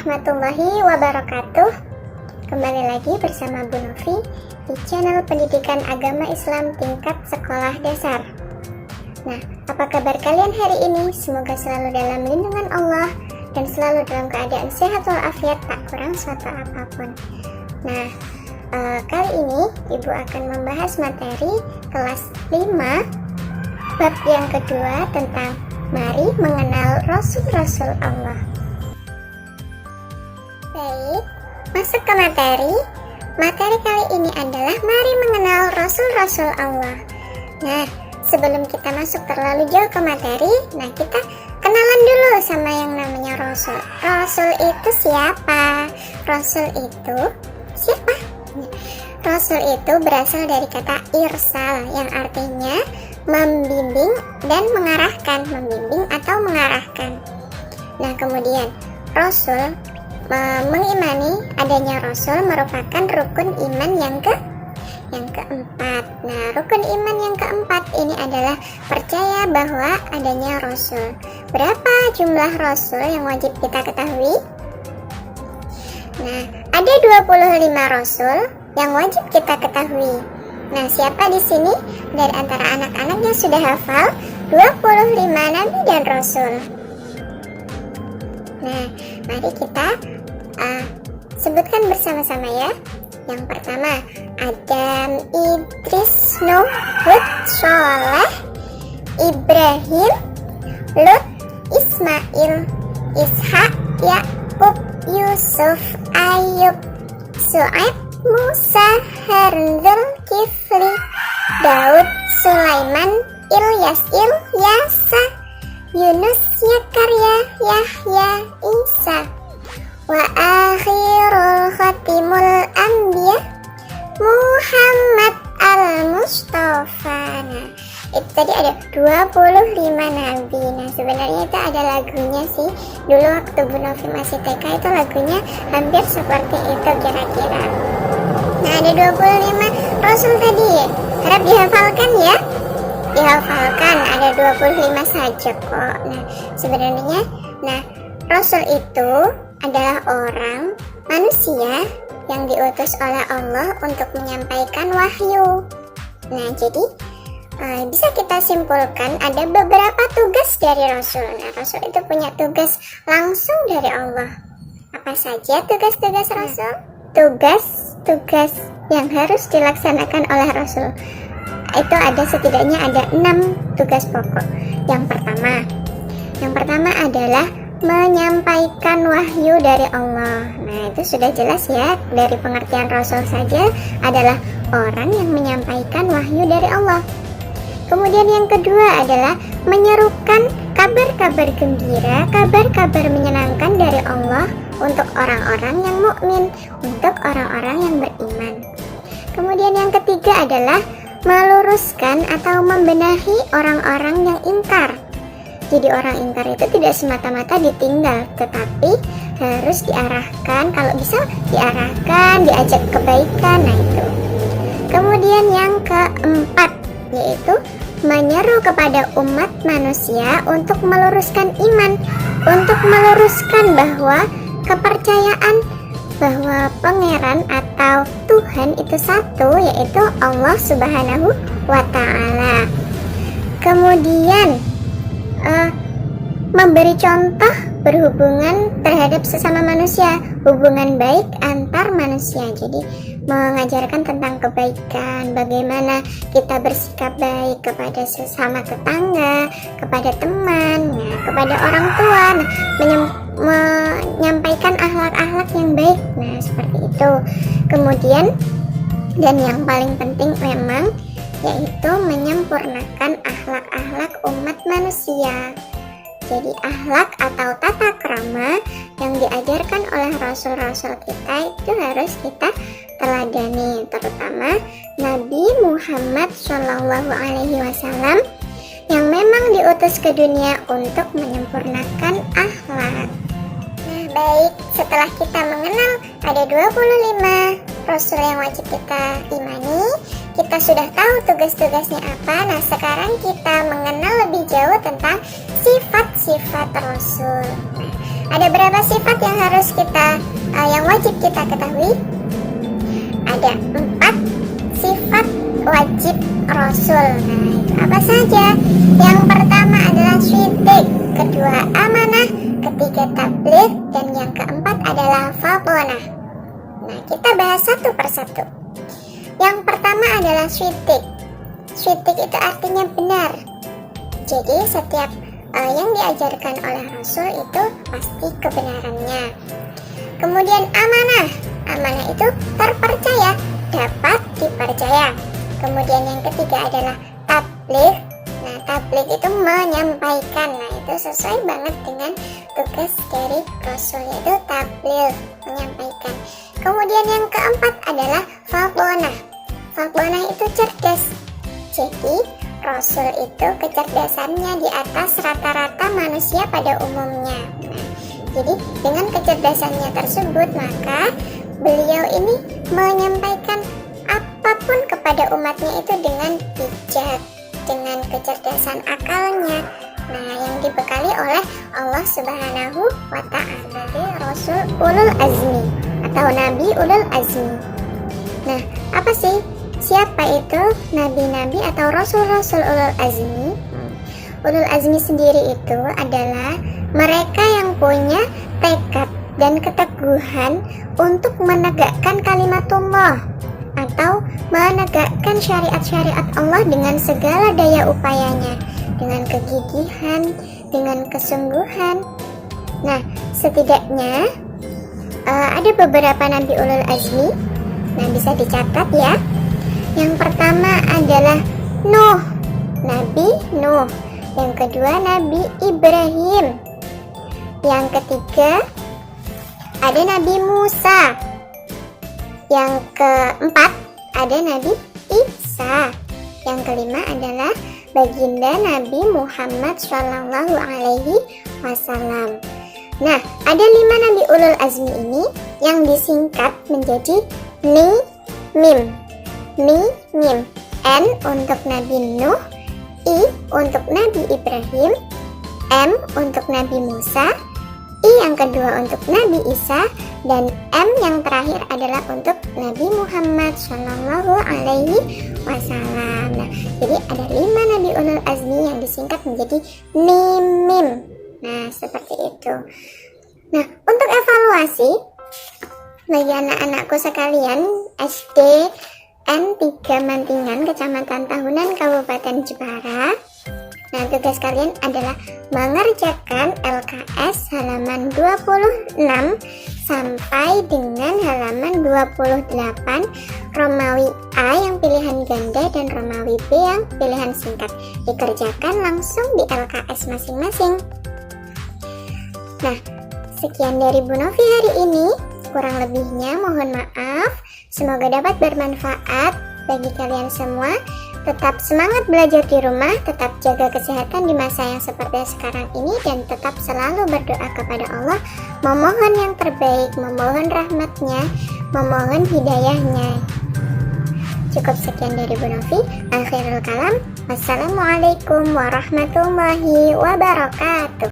warahmatullahi wabarakatuh. Kembali lagi bersama Bu Novi di channel Pendidikan Agama Islam tingkat sekolah dasar. Nah, apa kabar kalian hari ini? Semoga selalu dalam lindungan Allah dan selalu dalam keadaan sehat walafiat, tak kurang suatu apapun. Nah, kali ini Ibu akan membahas materi kelas 5 bab yang kedua tentang mari mengenal Rasul-Rasul Allah. Baik, masuk ke materi. Materi kali ini adalah mari mengenal Rasul-Rasul Allah. Nah, sebelum kita masuk terlalu jauh ke materi, nah kita kenalan dulu sama yang namanya Rasul. Rasul itu siapa? Rasul itu siapa? Rasul itu berasal dari kata irsal yang artinya membimbing dan mengarahkan, membimbing atau mengarahkan. Nah, kemudian Rasul mengimani adanya Rasul merupakan rukun iman yang keempat. Nah, rukun iman yang keempat ini adalah percaya bahwa adanya Rasul. Berapa jumlah Rasul yang wajib kita ketahui? Nah, ada 25 Rasul yang wajib kita ketahui. Nah, siapa di sini dari antara anak-anak yang sudah hafal 25 Nabi dan Rasul? Nah, mari kita sebutkan bersama-sama ya. Yang pertama, Adam, Idris, Nuh, Hud, Sholeh, Ibrahim, Lut, Ismail, Ishak, Yakub, Yusuf, Ayub, Su'aib, Musa, Harun, Zulkifli, Daud, Sulaiman, Ilyas, Ilyasa, Yunus, Zakaria, Yahya, Isa, wa akhirul khatimul anbiya Muhammad al-Mustafa. Nah, itu tadi ada 25 nabi. Nah, sebenarnya itu ada lagunya sih. Dulu waktu Bu Novi masih TK itu lagunya hampir seperti itu kira-kira. Nah, ada 25 Rasul tadi. Harap dihafalkan ya. Dihafalkan, ada 25 saja kok. Nah, sebenarnya Rasul itu adalah orang manusia yang diutus oleh Allah untuk menyampaikan wahyu. Nah, jadi bisa kita simpulkan ada beberapa tugas dari Rasul. Nah, Rasul itu punya tugas langsung dari Allah. Apa saja tugas-tugas Rasul? Tugas-tugas yang harus dilaksanakan oleh Rasul itu setidaknya ada 6 tugas pokok. Yang pertama adalah menyampaikan wahyu dari Allah. Nah, itu sudah jelas ya, dari pengertian Rasul saja adalah orang yang menyampaikan wahyu dari Allah. Kemudian yang kedua adalah menyerukan kabar-kabar gembira, kabar-kabar menyenangkan dari Allah untuk orang-orang yang mukmin, untuk orang-orang yang beriman. Kemudian yang ketiga adalah meluruskan atau membenahi orang-orang yang ingkar. Jadi orang ingkar itu tidak semata-mata ditinggal, tetapi harus diarahkan, kalau bisa diarahkan, diajak kebaikan. Nah, itu. Kemudian yang keempat yaitu menyeru kepada umat manusia untuk meluruskan iman, untuk meluruskan bahwa kepercayaan bahwa pangeran atau Tuhan itu satu, yaitu Allah Subhanahu wa Ta'ala. Kemudian memberi contoh berhubungan terhadap sesama manusia, hubungan baik antar manusia. Jadi mengajarkan tentang kebaikan, bagaimana kita bersikap baik kepada sesama tetangga, kepada teman, kepada orang tua, menyampaikan akhlak-akhlak yang baik. Nah, seperti itu. Kemudian dan yang paling penting memang yaitu menyempurnakan akhlak-akhlak umat manusia. Jadi akhlak atau tata krama yang diajarkan oleh Rasul-Rasul kita itu harus kita teladani, terutama Nabi Muhammad SAW yang memang diutus ke dunia untuk menyempurnakan akhlak. Nah, baik, setelah kita mengenal ada 25 Rasul yang wajib kita imani, kita sudah tahu tugas-tugasnya apa. Nah, sekarang kita mengenal lebih jauh tentang sifat-sifat Rasul. Nah, Ada berapa sifat yang harus yang wajib kita ketahui? Ada 4 sifat wajib Rasul. Nah, itu apa saja? Yang pertama adalah syidik, kedua amanah, ketiga tabligh, dan yang keempat adalah fadhonah. Nah, kita bahas satu persatu. Yang pertama adalah syidik. Syidik itu artinya benar. Jadi setiap yang diajarkan oleh Rasul itu pasti kebenarannya. Kemudian amanah. Amanah itu terpercaya, dapat dipercaya. Kemudian yang ketiga adalah tabligh. Nah, tabligh itu menyampaikan. Nah, itu sesuai banget dengan tugas dari Rasul, yaitu tabligh, menyampaikan. Kemudian yang keempat adalah fadhonah. Fadhonah itu cerdas. Jadi Rasul itu kecerdasannya di atas rata-rata manusia pada umumnya. Nah, jadi dengan kecerdasannya tersebut, maka beliau ini menyampaikan apapun kepada umatnya itu dengan bijak, dengan kecerdasan akalnya. Nah, yang dibekali oleh Allah Subhanahu wa Ta'ala, Rasul Ulul Azmi atau Nabi Ulul Azmi. Nah, apa sih? Siapa itu nabi-nabi atau rasul-rasul Ulul Azmi? Ulul Azmi sendiri itu adalah mereka yang punya tekad dan keteguhan untuk menegakkan kalimatullah atau menegakkan syariat-syariat Allah dengan segala daya upayanya, dengan kegigihan, dengan kesungguhan. Nah, setidaknya ada beberapa nabi Ulul Azmi. Nah, bisa dicatat ya. Yang pertama adalah Nuh, Nabi Nuh. Yang kedua Nabi Ibrahim. Yang ketiga ada Nabi Musa. Yang keempat ada Nabi Isa. Yang kelima adalah baginda Nabi Muhammad Shallallahu Alaihi Wasallam. Nah, ada 5 Nabi Ulul Azmi ini yang disingkat menjadi Mim. Mim. N untuk Nabi Nuh, I untuk Nabi Ibrahim, M untuk Nabi Musa, I yang kedua untuk Nabi Isa, dan M yang terakhir adalah untuk Nabi Muhammad Shallallahu Alaihi Wasallam. Nah, jadi ada 5 Nabi Ulul Azmi yang disingkat menjadi Mim. Nah, seperti itu. Nah, untuk evaluasi bagi anak-anakku sekalian SD N3 Mantingan, Kecamatan Tahunan, Kabupaten Jepara. Nah, tugas kalian adalah mengerjakan LKS halaman 26 sampai dengan halaman 28, Romawi A yang pilihan ganda dan Romawi B yang pilihan singkat. Dikerjakan langsung di LKS masing-masing. Nah, sekian dari Bu Novi hari ini. Kurang lebihnya mohon maaf. Semoga dapat bermanfaat bagi kalian semua. Tetap semangat belajar di rumah, tetap jaga kesehatan di masa yang seperti sekarang ini, dan tetap selalu berdoa kepada Allah, memohon yang terbaik, memohon rahmatnya, memohon hidayahnya. Cukup sekian dari Bu Novi. Akhirul kalam. Wassalamualaikum warahmatullahi wabarakatuh.